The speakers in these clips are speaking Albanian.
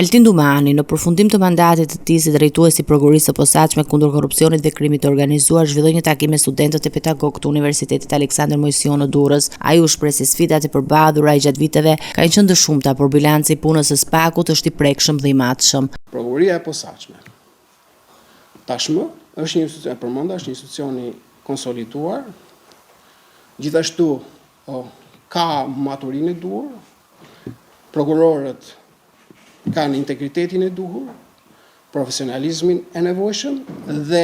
Altin Dumani, në përfundim të mandatit të tij si drejtues i prokurisë së posaçme kundër korrupsionit dhe krimit të organizuar, zhvilloi një takim me studentët e pedagogë të Universitetit Aleksandër Mojsiu në Durrës. Ai u shpreh se sfidat e përballura gjatë viteve kanë qenë të shumta, por bilanci i punës së SPAK-ut është i prekshëm dhe i matshëm. Prokuria e posaçme tashmë është një institucion, përmenda, është një institucion i konsoliduar. Gjithashtu ka maturinë e duhur, prokurorët kanë integritetin e duhur, profesionalizmin e nevojshëm dhe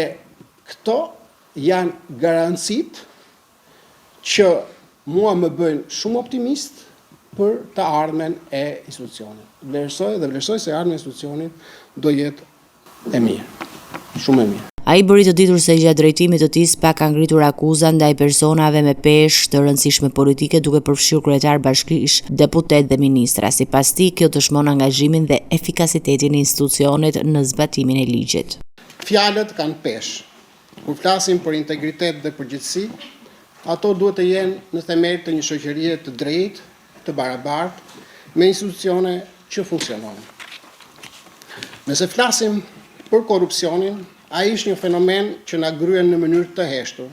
këto janë garancit që mua më bëjnë shumë optimist për të ardhmen e institucionit. Vlerësoj se ardhmja e institucionit do jetë e mirë, shumë e mirë. Ai bëri të ditur se gjatë drejtimit të tij SPAK ka ngritur akuza ndaj personave me peshë të rëndësishme politike, duke përfshirë kryetar bashkish, deputet dhe ministra. Sipas tij, kjo dëshmon angazhimin dhe efikasitetin e institucionit në zbatimin e ligjit. Fjalët kanë peshë. Kur flasim për integritet dhe përgjegjësi, ato duhet të jenë në themel të një shoqërie të drejtë, të barabartë, me institucione që funksionojnë. Nëse flasim për korrupsionin, ai është një fenomen që na gryen në mënyrë të heshtur,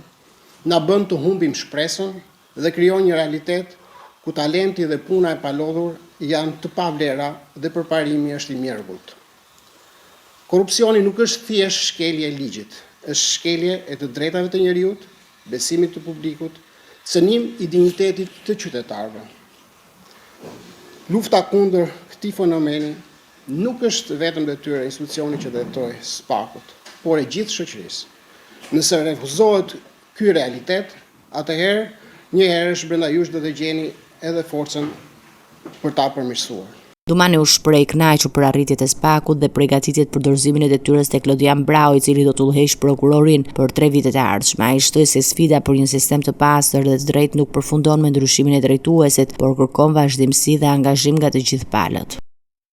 na bën të humbim shpresën dhe krijon një realitet ku talenti dhe puna e palodhur janë të pavlera dhe përparimi është i mjergullt. Korrupsioni nuk është thjesht shkelje e ligjit, është shkelje e të drejtave të njerëzit, besimit të publikut, cënim i dinjitetit të qytetarëve. Lufta kundër këtij fenomeni nuk është vetëm detyrë e institucionit që drejtoi SPAK-ut, por e gjithë shoqërisë. Nëse refuzohet ky realitet, atëherë njëherë është brenda jush do të gjeni edhe forcën për ta përmirësuar. Dumani u shpreh i kënaqur për arritjet e SPAK-ut dhe përgatitjet për dorëzimin e detyrës tek Lodian Brau, i cili do të udhëheqë prokurorin për 3 vitet e ardhshme. Ai shtoi se sfida për një sistem të pastër dhe të drejtë nuk përfundon me ndryshimin e drejtuesit, por kërkon vazhdimsi dhe angazhim nga të gjithë palët.